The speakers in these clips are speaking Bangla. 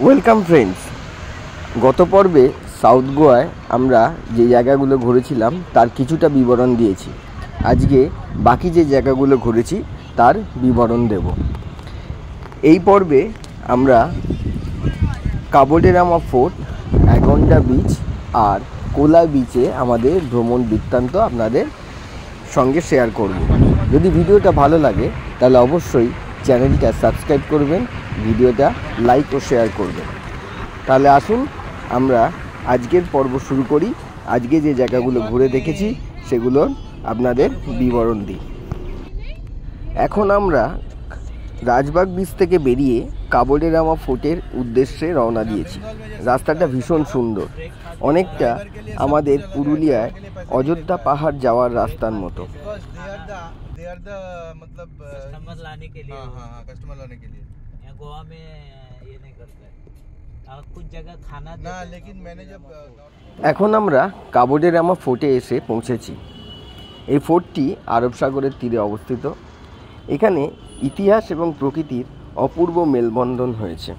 Welcome friends. গত পর্বে সাউথ গোয়ায় আমরা যে জায়গাগুলো ঘুরেছিলাম তার কিছুটা বিবরণ দিয়েছি। আজকে বাকি যে জায়গাগুলো ঘুরেছি তার বিবরণ দেব। এই পর্বে আমরা কাবো ডে রামা ফোর্ট, অ্যাগন্ডা বিচ আর কোলা বিচে আমাদের ভ্রমণ বৃত্তান্ত আপনাদের সঙ্গে শেয়ার করব। যদি ভিডিওটা ভালো লাগে তাহলে অবশ্যই চ্যানেলটা সাবস্ক্রাইব করবেন, ভিডিওটা লাইক ও শেয়ার করবেন। তাহলে আসুন আমরা আজকের পর্ব শুরু করি। আজকে যে জায়গাগুলো ঘুরে দেখেছি সেগুলোর আপনাদের বিবরণ দিই। এখন আমরা রাজবাগ বিচ থেকে বেরিয়ে কাবো ডে রামা ফোর্টের উদ্দেশ্যে রওনা দিয়েছি। রাস্তাটা ভীষণ সুন্দর, অনেকটা আমাদের পুরুলিয়ায় অযোধ্যা পাহাড় যাওয়ার রাস্তার মতো। এখন আমরা কাবো ডে রামা ফোর্টে এসে পৌঁছেছি। এই ফোর্টটি আরব সাগরের তীরে অবস্থিত। এখানে ইতিহাস এবং প্রকৃতির অপূর্ব মেলবন্ধন হয়েছে।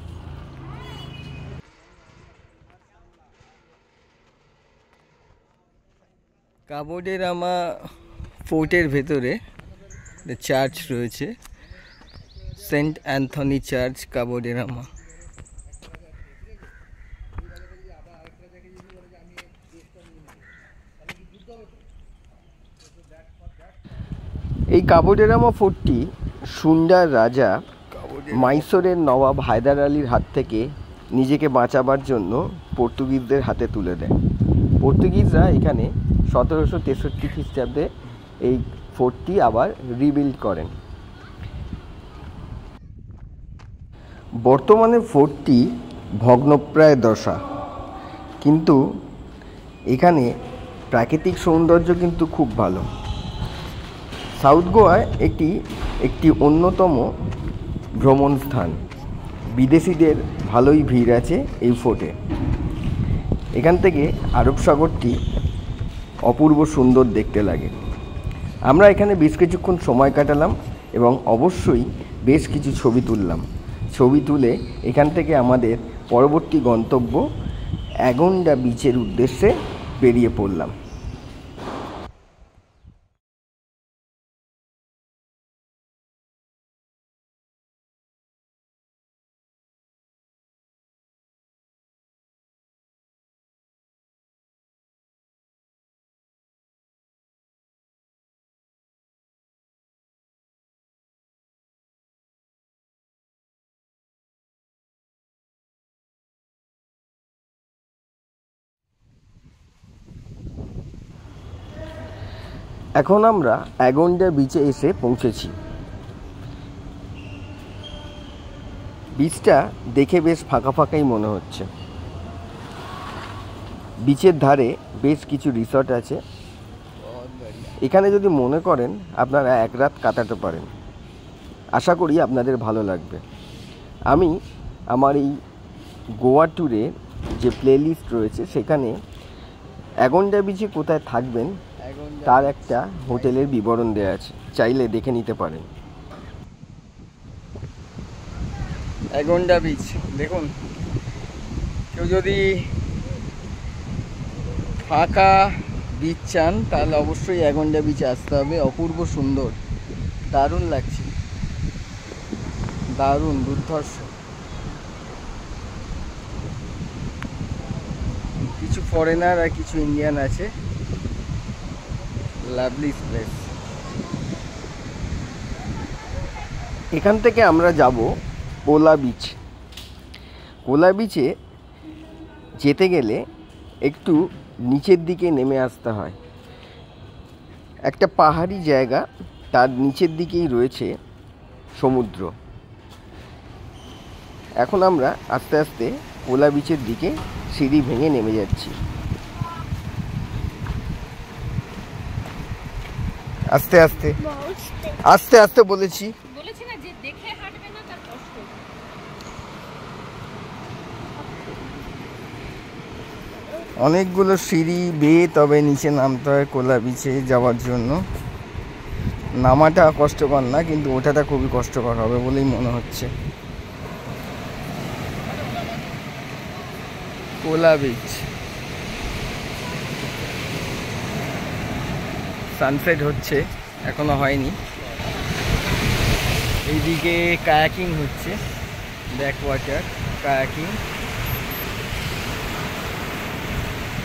কাবো ডে রামা ফোর্টের ভেতরে চার্চ রয়েছে, সেন্ট অ্যান্থনি চার্চ, কাবো ডে রামা। এই কাবো ডে রামা ফোর্টটি সুন্ডার রাজা মাইসোরের নবাব হায়দার আলীর হাত থেকে নিজেকে বাঁচাবার জন্য পর্তুগিজদের হাতে তুলে দেয়। পর্তুগিজরা এখানে 1763 খ্রিস্টাব্দে এই ফোর্টটি আবার রিবিল্ড করেন। বর্তমানে ফোর্টটি ভগ্নপ্রায় দশা, কিন্তু এখানে প্রাকৃতিক সৌন্দর্য কিন্তু খুব ভালো। সাউথ গোয়ায় একটি অন্যতম ভ্রমণ স্থান। বিদেশিদের ভালোই ভিড় আছে এই ফোর্টে। এখান থেকে আরব সাগরটি অপূর্ব সুন্দর দেখতে লাগে। আমরা এখানে বেশ কিছুক্ষণ সময় কাটালাম এবং অবশ্যই বেশ কিছু ছবি তুললাম। ছবি তুলে এখান থেকে আমাদের পরবর্তী গন্তব্য অ্যাগন্ডা বিচের উদ্দেশ্যে বেরিয়ে পড়লাম। এখন আমরা অ্যাগন্ডা বিচে এসে পৌঁছেছি। বিচটা দেখে বেশ ফাঁকা ফাঁকাই মনে হচ্ছে। বিচের ধারে বেশ কিছু রিসর্ট আছে। এখানে যদি মনে করেন আপনারা এক রাত কাটাতে পারেন। আশা করি আপনাদের ভালো লাগবে। আমি আমার এই গোয়া ট্যুরের যে প্লেলিস্ট রয়েছে সেখানে অ্যাগন্ডা বিচে কোথায় থাকবেন তার একটা হোটেলের বিবরণ দেওয়া আছে, চাইলে দেখে নিতে পারেন। অ্যাগন্ডা বিচ দেখুন, কেউ যদি ফাঁকা বিচ চান তাহলে অবশ্যই অ্যাগন্ডা বিচে আসতে হবে। অপূর্ব সুন্দর, দারুণ লাগছে, দারুণ দুর্ধর্ষ। কিছু ফরেনার আর কিছু ইন্ডিয়ান আছে। Lovely place. এখান থেকে আমরা যাব কোলা বিচ। কোলা বিচে যেতে গেলে একটু নিচের দিকে নেমে আসতে হয়। একটা পাহাড়ি জায়গা, তার নিচের দিকেই রয়েছে সমুদ্র। এখন আমরা আস্তে আস্তে কোলা বিচের দিকে সিঁড়ি ভেঙে নেমে যাচ্ছি। আস্তে আস্তে আস্তে আস্তে বলেছি না যে দেখে হাঁটবে না, তার কষ্ট। অনেকগুলো সিঁড়ি বেয়ে তবে নিচে নামতে হয় কোলা বিচে যাওয়ার জন্য। নামাটা কষ্টকর না, কিন্তু ওঠাটা খুবই কষ্টকর হবে বলেই মনে হচ্ছে। কোলা বিচ, সানসেট হচ্ছে, এখনো হয়নি। এইদিকে কায়াকিং হচ্ছে, ব্যাক ওয়াটার কায়াকিং।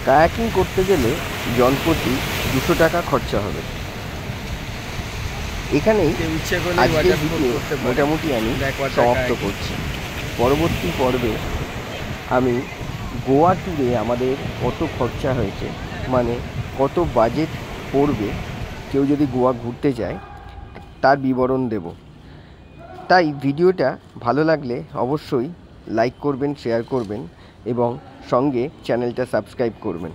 কায়াকিং করতে গেলে জনপ্রতি 200 টাকা খরচা হবে। এখানেই আজকের ভিডিও মোটামুটি আমি সমাপ্ত করছি। পরবর্তী পর্বে আমি গোয়া ট্যুরে আমাদের কত খরচা হয়েছে, মানে কত বাজেট পড়বে কেউ যদি গোয়া ঘুরতে যায়, তার বিবরণ দেব। তাই ভিডিওটা ভালো লাগলে অবশ্যই লাইক করবেন, শেয়ার করবেন এবং সঙ্গে চ্যানেলটা সাবস্ক্রাইব করবেন।